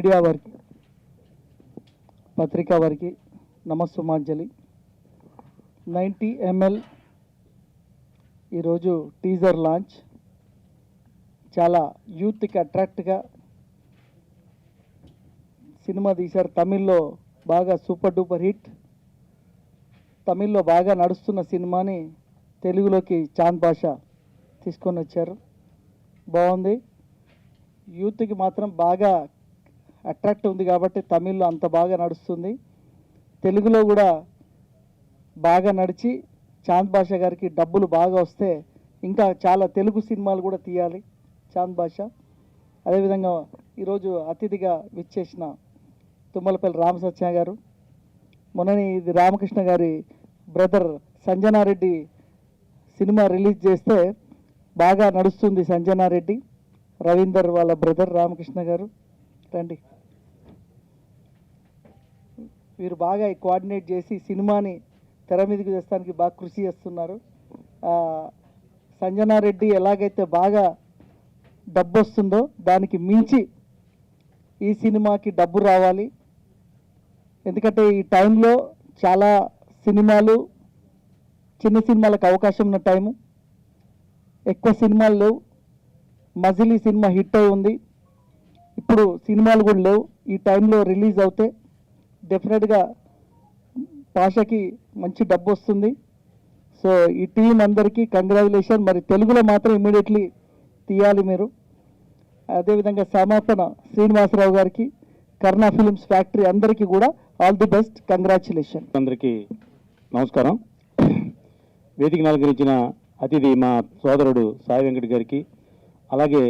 Media వారికి, పత్రికా వారికి నమస్సుమాంజలి. 90 ml ఈరోజు టీజర్ లాంచ్. చాలా యూత్కి అట్రాక్ట్గా సినిమా తీశారు. తమిళ్లో బాగా సూపర్ డూపర్ హిట్. తమిళ్లో బాగా నడుస్తున్న సినిమాని తెలుగులోకి చాంద్ బాషా తీసుకొని వచ్చారు. బాగుంది. యూత్కి మాత్రం బాగా అట్రాక్ట్ ఉంది కాబట్టి తమిళ్లో అంత బాగా నడుస్తుంది. తెలుగులో కూడా బాగా నడిచి చాంద్ బాషా గారికి డబ్బులు బాగా వస్తే ఇంకా చాలా తెలుగు సినిమాలు కూడా తీయాలి చాంద్ బాషా. అదేవిధంగా ఈరోజు అతిథిగా విచ్చేసిన తుమ్మలపల్లి రామసత్య గారు, మొన్నని ఇది రామకృష్ణ గారి బ్రదర్ సంజనారెడ్డి సినిమా రిలీజ్ చేస్తే బాగా నడుస్తుంది. సంజనారెడ్డి రవీందర్ వాళ్ళ బ్రదర్ రామకృష్ణ గారు రండి. వీరు బాగా కోఆర్డినేట్ చేసి సినిమాని తెర మీదకి తెస్తానికి బాగా కృషి చేస్తున్నారు. సంజనారెడ్డి ఎలాగైతే బాగా డబ్బు వస్తుందో దానికి మించి ఈ సినిమాకి డబ్బు రావాలి. ఎందుకంటే ఈ టైంలో చాలా సినిమాలు, చిన్న సినిమాలకు అవకాశం ఉన్న టైము, ఎక్కువ సినిమాలు లేవు. మజిలీ సినిమా హిట్ అయి ఉంది. ఇప్పుడు సినిమాలు కూడా లేవు. ఈ టైంలో రిలీజ్ అవుతే డెఫినెట్గా భాషకి మంచి డబ్బు వస్తుంది. సో ఈ టీం అందరికీ కంగ్రాచులేషన్. మరి తెలుగులో మాత్రం ఇమ్మీడియట్లీ తీయాలి మీరు. అదేవిధంగా సమాపన శ్రీనివాసరావు గారికి, కర్ణ ఫిల్మ్స్ ఫ్యాక్టరీ అందరికీ కూడా ఆల్ ది బెస్ట్, కంగ్రాచులేషన్. అందరికీ నమస్కారం. వేదికను అలంకరించిన అతిథి మా సోదరుడు సాయి వెంకట్ గారికి, అలాగే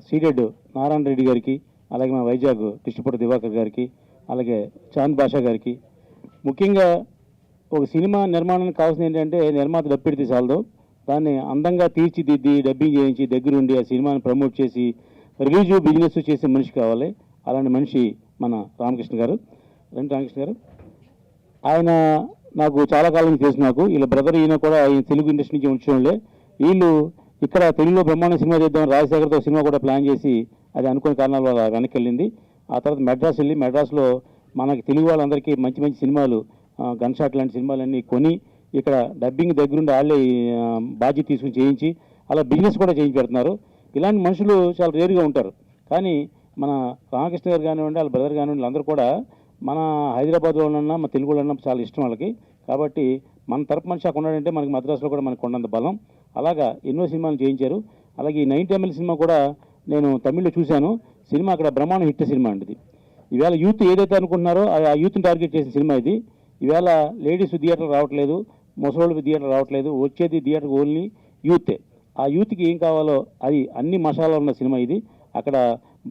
సీడెడ్ నారాయణ రెడ్డి గారికి, అలాగే మా వైజాగ్ డిస్ట్రిబ్యూటర్ దివాకర్ గారికి, అలాగే చాంద్ బాషా గారికి. ముఖ్యంగా ఒక సినిమా నిర్మాణానికి కావాల్సింది ఏంటంటే నిర్మాత డబ్బెడితే చాలదు, దాన్ని అందంగా తీర్చిదిద్ది డబ్బింగ్ చేయించి దగ్గరుండి ఆ సినిమాని ప్రమోట్ చేసి రిలీజ్ బిజినెస్ చేసే మనిషి కావాలి. అలాంటి మనిషి మన రామకృష్ణ గారు. రామకృష్ణ గారు ఆయన నాకు చాలా కాలం నుంచి తెలుసు. నాకు వీళ్ళ బ్రదర్ ఈయన కూడా ఈ తెలుగు ఇండస్ట్రీ నుంచి ఉంచడంలే. వీళ్ళు ఇక్కడ తెలుగులో బ్రహ్మాండ సినిమా చేద్దాం రాజశేఖర్తో సినిమా కూడా ప్లాన్ చేసి అది అనుకునే కారణాల వల్ల వెనక్కి వెళ్ళింది. ఆ తర్వాత మెడ్రాస్ వెళ్ళి మెడ్రాస్లో మనకి తెలుగు వాళ్ళందరికీ మంచి మంచి సినిమాలు, గన్ షాట్ లాంటి సినిమాలన్నీ కొని ఇక్కడ డబ్బింగ్ దగ్గరుండి వాళ్ళే బాధ్యత తీసుకుని చేయించి అలా బిజినెస్ కూడా చేయించి పెడుతున్నారు. ఇలాంటి మనుషులు చాలా రేరుగా ఉంటారు. కానీ మన రామకృష్ణ గారు కానివ్వండి, వాళ్ళ బ్రదర్ కానివ్వండి, అందరూ కూడా మన హైదరాబాద్లో ఉన్న మన తెలుగులో ఉన్న చాలా ఇష్టం వాళ్ళకి. కాబట్టి మన తరపు మనిషి అక్కడ ఉన్నాడంటే మనకి మద్రాసులో కూడా మనకు కొండంత బలం. అలాగా ఎన్నో సినిమాలు చేయించారు. అలాగే ఈ 90 ml సినిమా కూడా నేను తమిళ్లో చూశాను. సినిమా అక్కడ బ్రహ్మాండ హిట్ సినిమా అండి ఇది. ఈవేళ యూత్ ఏదైతే అనుకుంటున్నారో ఆ యూత్ని టార్గెట్ చేసిన సినిమా ఇది. ఈవేళ లేడీస్ థియేటర్ రావట్లేదు, ముసలోళ్ళు థియేటర్ రావట్లేదు, వచ్చేది థియేటర్ ఓన్లీ యూతే. ఆ యూత్కి ఏం కావాలో అది అన్ని మసాలా ఉన్న సినిమా ఇది. అక్కడ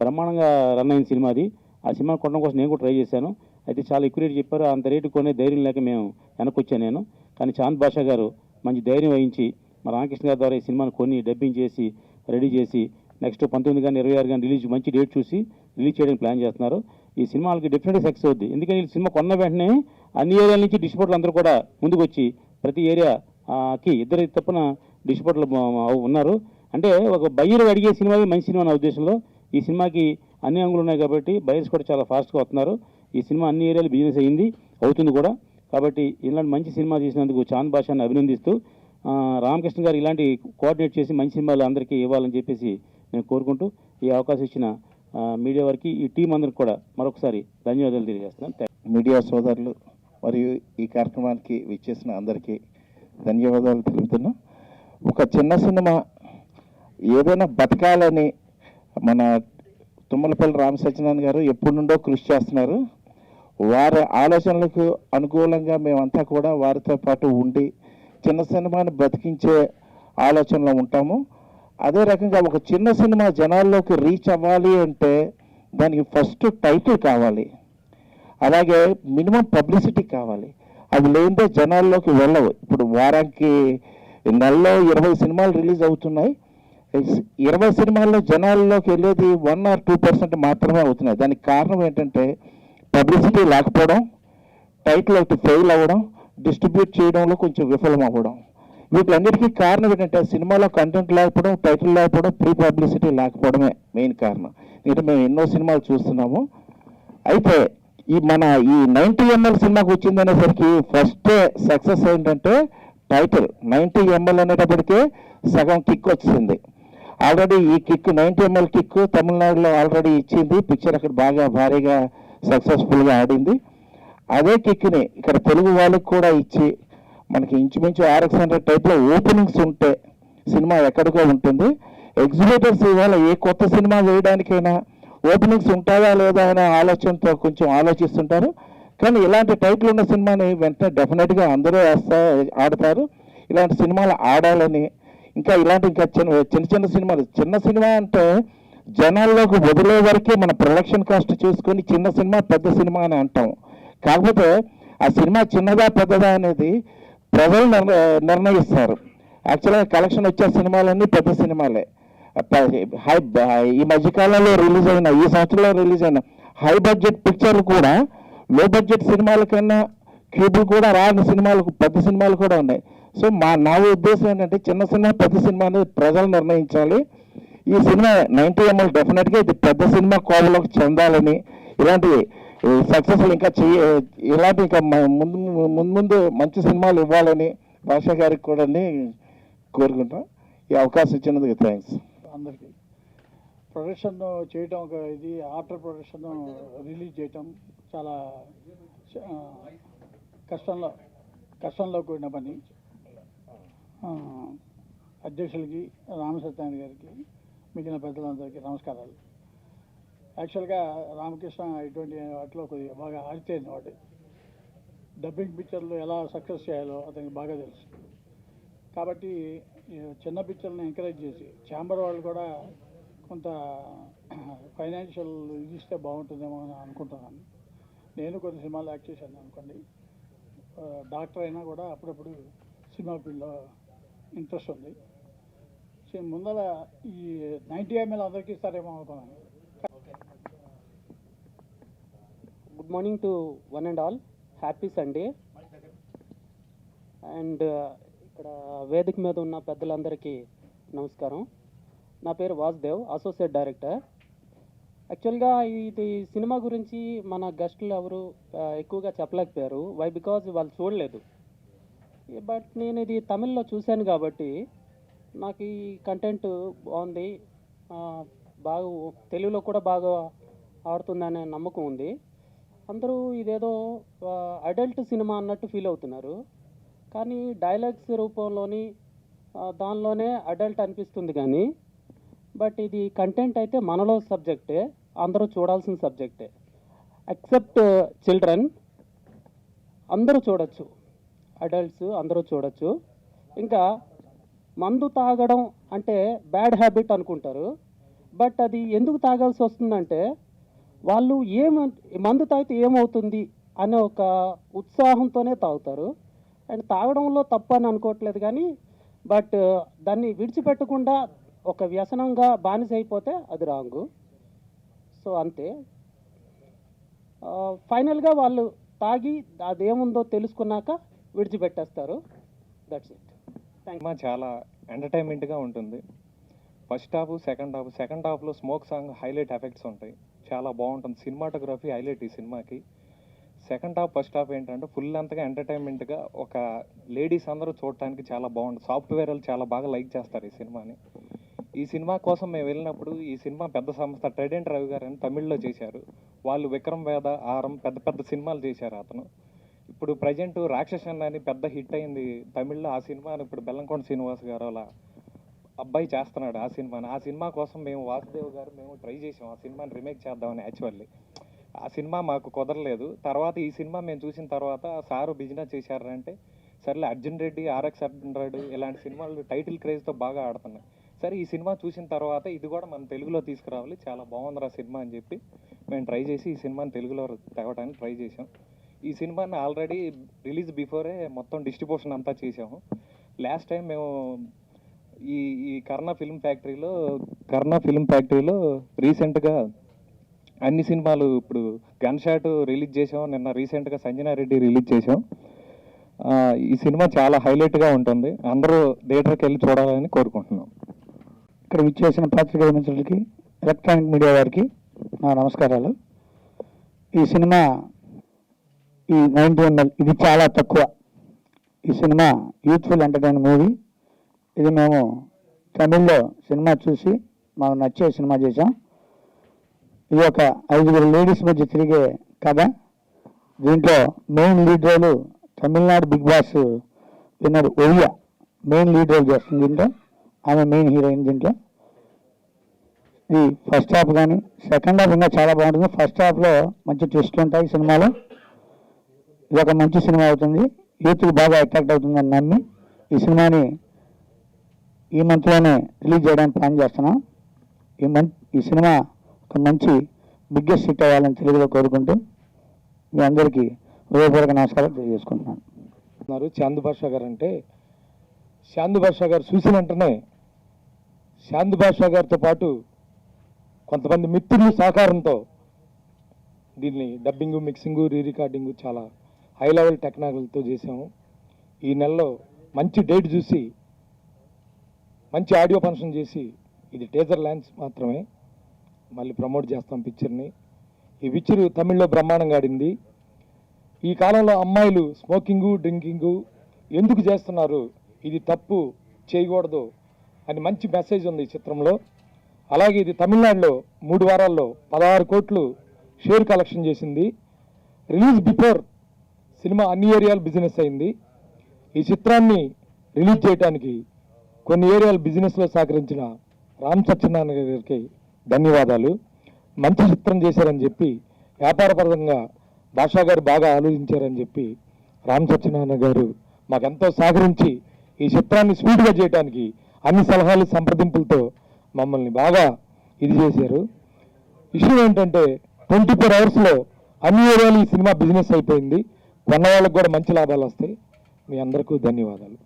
బ్రహ్మాండంగా రన్ అయిన సినిమా అది. ఆ సినిమా కొనడం కోసం నేను కూడా ట్రై చేశాను. అయితే చాలా ఎక్కువ రేటు చెప్పారు. అంత రేటు కొనే ధైర్యం లేక మేము వెనక్కి వచ్చాను నేను. కానీ చాంద్ బాషా గారు మంచి ధైర్యం వహించి మా రామకృష్ణ గారి ద్వారా ఈ సినిమాను కొని డబ్బింగ్ చేసి రెడీ చేసి నెక్స్ట్ 19 కానీ 26 కానీ రిలీజ్ మంచి డేట్ చూసి రిలీజ్ చేయడానికి ప్లాన్ చేస్తున్నారు. ఈ సినిమాలకి డెఫినెట్గా సక్సెస్ అవుద్ది. ఎందుకంటే ఈ సినిమా కొన్న వెంటనే అన్ని ఏరియాల నుంచి డిస్ట్రిబ్యూటర్లు అందరూ కూడా ముందుకు వచ్చి ప్రతి ఏరియాకి ఇద్దరు తప్పున డిస్ట్రిబ్యూటర్లు ఉన్నారు. అంటే ఒక బయ్యర్ అడిగే సినిమా మంచి సినిమా నా ఉద్దేశంలో. ఈ సినిమాకి అన్ని అంగులు ఉన్నాయి కాబట్టి బయర్స్ కూడా చాలా ఫాస్ట్గా వస్తున్నారు. ఈ సినిమా అన్ని ఏరియాలు బిజినెస్ అయ్యింది, అవుతుంది కూడా. కాబట్టి ఇలాంటి మంచి సినిమా తీసినందుకు చాంద్ బాషాని అభినందిస్తూ రామకృష్ణ గారు ఇలాంటి కోఆర్డినేట్ చేసి మంచి సినిమాలు అందరికీ ఇవ్వాలని చెప్పేసి నేను కోరుకుంటూ ఈ అవకాశం ఇచ్చిన మీడియా వారికి, ఈ టీం అందరికి కూడా మరొకసారి ధన్యవాదాలు తెలియజేస్తున్నాను. మీడియా సోదరులు మరియు ఈ కార్యక్రమానికి విచ్చేసిన అందరికీ ధన్యవాదాలు తెలుపుతున్నా. ఒక చిన్న సినిమా ఏదైనా బతకాలని మన తుమ్మలపల్లి రామసత్యనారాయణ గారు ఎప్పటి నుండో కృషి చేస్తున్నారు. వారి ఆలోచనలకు అనుకూలంగా మేమంతా కూడా వారితో పాటు ఉండి చిన్న సినిమాని బతికించే ఆలోచనలో ఉంటాము. అదే రకంగా ఒక చిన్న సినిమా జనాల్లోకి రీచ్ అవ్వాలి అంటే దానికి ఫస్ట్ టైటిల్ కావాలి, అలాగే మినిమం పబ్లిసిటీ కావాలి. అవి లేనిదే జనాల్లోకి వెళ్ళవు. ఇప్పుడు వారానికి నెలలో 20 సినిమాలు రిలీజ్ అవుతున్నాయి. 20 సినిమాల్లో జనాల్లోకి వెళ్ళేది 1 or 2% మాత్రమే అవుతున్నాయి. దానికి కారణం ఏంటంటే పబ్లిసిటీ లేకపోవడం, టైటిల్ ఒకటి ఫెయిల్ అవ్వడం, డిస్ట్రిబ్యూట్ చేయడంలో కొంచెం విఫలం అవ్వడం. వీటిలన్నిటికీ కారణం ఏంటంటే సినిమాలో కంటెంట్ లేకపోవడం, టైటిల్ లేకపోవడం, ప్రీ పబ్లిసిటీ లేకపోవడమే మెయిన్ కారణం. ఇది మేము ఎన్నో సినిమాలు చూస్తున్నాము. అయితే ఈ 90 ml సినిమాకి వచ్చిందనేసరికి ఫస్ట్ సక్సెస్ ఏంటంటే టైటిల్ 90 ml అనేటప్పటికే సగం కిక్ వచ్చింది. ఆల్రెడీ ఈ కిక్ 90 ml కిక్ తమిళనాడులో ఆల్రెడీ ఇచ్చింది. పిక్చర్ అక్కడ బాగా భారీగా సక్సెస్ఫుల్గా ఆడింది. అదే కిక్ని ఇక్కడ తెలుగు వాళ్ళకి కూడా ఇచ్చి మనకి ఇంచుమించు RX100 టైప్లో ఓపెనింగ్స్ ఉంటే సినిమా ఎక్కడికో ఉంటుంది. ఎగ్జిబిటర్స్ ఇవాళ ఏ కొత్త సినిమా వేయడానికైనా ఓపెనింగ్స్ ఉంటాయా లేదా అనే ఆలోచనతో కొంచెం ఆలోచిస్తుంటారు. కానీ ఇలాంటి టైటిల్ ఉన్న సినిమాని వెంటనే డెఫినెట్గా అందరూ ఆడతారు. ఇలాంటి సినిమాలు ఆడాలని, ఇంకా చిన్న సినిమాలు, చిన్న సినిమా అంటే జనాల్లోకి వదిలే వరకే మన ప్రొడక్షన్ కాస్ట్ చూసుకొని చిన్న సినిమా పెద్ద సినిమా అని అంటాం. కాకపోతే ఆ సినిమా చిన్నదా పెద్దదా అనేది ప్రజలు నిర్ణయిస్తారు. యాక్చువల్గా కలెక్షన్ వచ్చే సినిమాలన్నీ పెద్ద సినిమాలే. ఈ మధ్యకాలంలో ఈ సంవత్సరంలో రిలీజ్ అయిన హై బడ్జెట్ పిక్చర్లు కూడా లో బడ్జెట్ సినిమాల కన్నా క్యూబులు కూడా రాని సినిమాలు, పెద్ద సినిమాలు కూడా ఉన్నాయి. సో నా ఉద్దేశం ఏంటంటే చిన్న సినిమా పెద్ద సినిమా అనేది ప్రజలు నిర్ణయించాలి. ఈ సినిమా 90 ml డెఫినెట్గా ఇది పెద్ద సినిమా కోవలోకి చెందాలని, ఇలాంటి సక్సెస్లు ఇంకా ఇలాంటి ఇంకా ముందు మంచి సినిమాలు ఇవ్వాలని భాషా గారికి కూడా కోరుకుంటాం. ఈ అవకాశం ఇచ్చినందుకు థ్యాంక్స్. అందరికీ ప్రొడక్షన్ చేయటం ఒక ఇది, ఆఫ్టర్ ప్రొడక్షన్ రిలీజ్ చేయటం చాలా కష్టంలో కూడిన పని. అధ్యక్షులకి, రామసత్యాన్ని గారికి, మిగిలిన పెద్దలందరికీ నమస్కారాలు. యాక్చువల్గా రామకృష్ణ ఇటువంటి వాటిలో కొద్దిగా బాగా ఆరితేరిన వాడు. డబ్బింగ్ పిక్చర్లు ఎలా సక్సెస్ చేయాలో అతనికి బాగా తెలుసు. కాబట్టి చిన్న పిక్చర్ని ఎంకరేజ్ చేసి ఛాంబర్ వాళ్ళు కూడా కొంత ఫైనాన్షియల్ ఇది ఇస్తే బాగుంటుందేమో అని అనుకుంటున్నాను. నేను కొన్ని సినిమాలు యాక్ట్ చేశాను అనుకోండి. డాక్టర్ అయినా కూడా అప్పుడప్పుడు సినిమా ఫీల్డ్లో ఇంట్రెస్ట్ ఉంది. ముందర ఈ 90 ml అందరికీ ఇస్తారేమో అనుకున్నాను. Good morning to one and all. Happy Sunday. And ఇక్కడ వేదిక మీద ఉన్న పెద్దలందరికీ నమస్కారం. నా పేరు వాసుదేవ్, అసోసియేట్ డైరెక్టర్. యాక్చువల్గా ఇది సినిమా గురించి మన గెస్టులు ఎవరు ఎక్కువగా చెప్పలేకపోయారు. వై? బికాజ్ వాళ్ళు చూడలేదు. బట్ నేను ఇది తమిళ్లో చూశాను కాబట్టి నాకు ఈ కంటెంట్ బాగుంది, బాగా తెలుగులో కూడా బాగా ఆడుతుందనే నమ్మకం ఉంది. అందరూ ఇదేదో అడల్ట్ సినిమా అన్నట్టు ఫీల్ అవుతున్నారు. కానీ డైలాగ్స్ రూపంలోని దానిలోనే అడల్ట్ అనిపిస్తుంది. కానీ బట్ ఇది కంటెంట్ అయితే మనలో సబ్జెక్టే, అందరూ చూడాల్సిన సబ్జెక్టే. ఎక్సెప్ట్ చిల్డ్రన్ అందరూ చూడొచ్చు, అడల్ట్స్ అందరూ చూడొచ్చు. ఇంకా మందు తాగడం అంటే బ్యాడ్ హ్యాబిట్ అనుకుంటారు. బట్ అది ఎందుకు తాగాల్సి వస్తుందంటే వాళ్ళు మందు తాగితే ఏమవుతుంది అనే ఒక ఉత్సాహంతోనే తాగుతారు. అండ్ తాగడంలో తప్పు అని అనుకోవట్లేదు. కానీ బట్ దాన్ని విడిచిపెట్టకుండా ఒక వ్యసనంగా బానిస అయిపోతే అది రాంగు. సో అంతే. ఫైనల్గా వాళ్ళు తాగి అదేముందో తెలుసుకున్నాక విడిచిపెట్టేస్తారు. That's it. సినిమా చాలా ఎంటర్టైన్మెంట్గా ఉంటుంది. ఫస్ట్ హాఫ్, సెకండ్ హాఫ్లో స్మోక్ సాంగ్ హైలైట్ ఎఫెక్ట్స్ ఉంటాయి. చాలా బాగుంటుంది. సినిమాటోగ్రఫీ హైలైట్ ఈ సినిమాకి. సెకండ్ హాఫ్, ఫస్ట్ హాఫ్ ఏంటంటే ఫుల్ అంతగా ఎంటర్టైన్మెంట్గా ఒక లేడీస్ అందరూ చూడటానికి చాలా బాగుంటుంది. సాఫ్ట్వేర్ వాళ్ళు చాలా బాగా లైక్ చేస్తారు ఈ సినిమాని. ఈ సినిమా కోసం మేము వెళ్ళినప్పుడు ఈ సినిమా పెద్ద సంస్థ ట్రైడెంట్ రవి గారు అని తమిళ్లో చేశారు. వాళ్ళు విక్రమ్ వేద, ఆరం పెద్ద సినిమాలు చేశారు అతను. ఇప్పుడు ప్రజెంట్ రాక్షసన్ అని పెద్ద హిట్ అయింది తమిళ్లో. ఆ సినిమాని ఇప్పుడు బెల్లంకొండ శ్రీనివాస్ గారు అలా అబ్బాయి చేస్తున్నాడు ఆ సినిమాని. ఆ సినిమా కోసం మేము వాసుదేవ్ గారు ట్రై చేసాం ఆ సినిమాని రీమేక్ చేద్దామని. యాక్చువల్లీ ఆ సినిమా మాకు కుదరలేదు. తర్వాత ఈ సినిమా మేము చూసిన తర్వాత సారు బిజినెస్ చేశారంటే సర్లే అర్జున్ రెడ్డి, RX100 ఇలాంటి సినిమాలు టైటిల్ క్రేజ్తో బాగా ఆడుతున్నాయి. సరే ఈ సినిమా చూసిన తర్వాత ఇది కూడా మనం తెలుగులో తీసుకురావాలి, చాలా బాగుందిరా సినిమా అని చెప్పి మేము ట్రై చేసి ఈ సినిమాని తెలుగులో తేవడానికి ట్రై చేసాం. ఈ సినిమాని ఆల్రెడీ రిలీజ్ బిఫోరే మొత్తం డిస్ట్రిబ్యూషన్ అంతా చేసాము. లాస్ట్ టైం మేము ఈ కర్ణ ఫిల్మ్ ఫ్యాక్టరీలో రీసెంట్గా అన్ని సినిమాలు ఇప్పుడు గన్ షాట్ రిలీజ్ చేసాం. నిన్న రీసెంట్గా సంజనారెడ్డి రిలీజ్ చేసాం. ఈ సినిమా చాలా హైలైట్గా ఉంటుంది. అందరూ థియేటర్కి వెళ్ళి చూడాలని కోరుకుంటున్నాం. ఇక్కడ విచ్చేసిన పాత్రికేయ మిత్రులకి ఎలక్ట్రానిక్ మీడియా వారికి నా నమస్కారాలు. ఈ సినిమా ఈ 91 ఇది చాలా తక్కువ. ఈ సినిమా యూత్ఫుల్ ఎంటర్టైన్ మూవీ. ఇది మేము తమిళ్లో సినిమా చూసి మాకు నచ్చే సినిమా చేసాం. ఇది ఒక 5 లేడీస్ మధ్య తిరిగే కథ. దీంట్లో main lead role Tamil Nadu Bigg Boss winner ఒరియా మెయిన్ లీడ్ రోల్ చేస్తుంది. దీంట్లో ఆమె మెయిన్ హీరోయిన్. దీంట్లో ఈ ఫస్ట్ హాఫ్ కానీ సెకండ్ హాఫ్ ఇంకా చాలా బాగుంటుంది. ఫస్ట్ హాఫ్లో మంచి ట్విస్ట్లు ఉంటాయి. సినిమాలో ఇది ఒక మంచి సినిమా అవుతుంది. యూత్కి బాగా అట్రాక్ట్ అవుతుందని నమ్మి ఈ సినిమాని ఈ మంత్లోనే రిలీజ్ చేయడానికి ప్లాన్ చేస్తున్నాం. ఈ సినిమా ఒక మంచి బిగ్గెస్ట్ హిట్ అవ్వాలని తెలుగులో కోరుకుంటూ మీ అందరికీ హృదయపూర్వక నమస్కారాలు తెలియజేసుకుంటున్నాను. చాంద్ బాషా గారు అంటే చాంద్ బాషా గారు చూసిన వెంటనే చాంద్ బాషా గారితో పాటు కొంతమంది మిత్రుల సహకారంతో దీన్ని డబ్బింగు, మిక్సింగు, రికార్డింగు చాలా హై లెవెల్ టెక్నాలజీతో చేసాము. ఈ నెలలో మంచి డేట్ చూసి మంచి ఆడియో ఫంక్షన్ చేసి ఇది టీజర్ లాంచ్ మాత్రమే మళ్ళీ ప్రమోట్ చేస్తాం పిక్చర్ని. ఈ పిక్చర్ తమిళ్లో బ్రహ్మాండంగా ఆడింది. ఈ కాలంలో అమ్మాయిలు స్మోకింగు, డ్రింకింగు ఎందుకు చేస్తున్నారు, ఇది తప్పు, చేయకూడదు అని మంచి మెసేజ్ ఉంది ఈ చిత్రంలో. అలాగే ఇది తమిళనాడులో 3 వారాల్లో 16 కోట్లు షేర్ కలెక్షన్ చేసింది. రిలీజ్ బిఫోర్ సినిమా అన్ని ఏరియాలు బిజినెస్ అయింది. ఈ చిత్రాన్ని రిలీజ్ చేయడానికి కొన్ని ఏరియాలు బిజినెస్లో సహకరించిన రామ్ సత్యనారాయణ గారికి ధన్యవాదాలు. మంచి చిత్రం చేశారని చెప్పి, వ్యాపారపరంగా భాషా గారు బాగా ఆలోచించారని చెప్పి రామ్ సత్యనారాయణ గారు మాకెంతో సహకరించి ఈ చిత్రాన్ని స్పీడ్గా చేయడానికి అన్ని సలహాలు సంప్రదింపులతో మమ్మల్ని బాగా ఇది చేశారు. విషయం ఏంటంటే 24 అవర్స్లో అన్ని ఏరియాలు ఈ సినిమా బిజినెస్ అయిపోయింది. కొన్న వాళ్ళకు కూడా మంచి లాభాలు వస్తాయి. మీ అందరికీ ధన్యవాదాలు.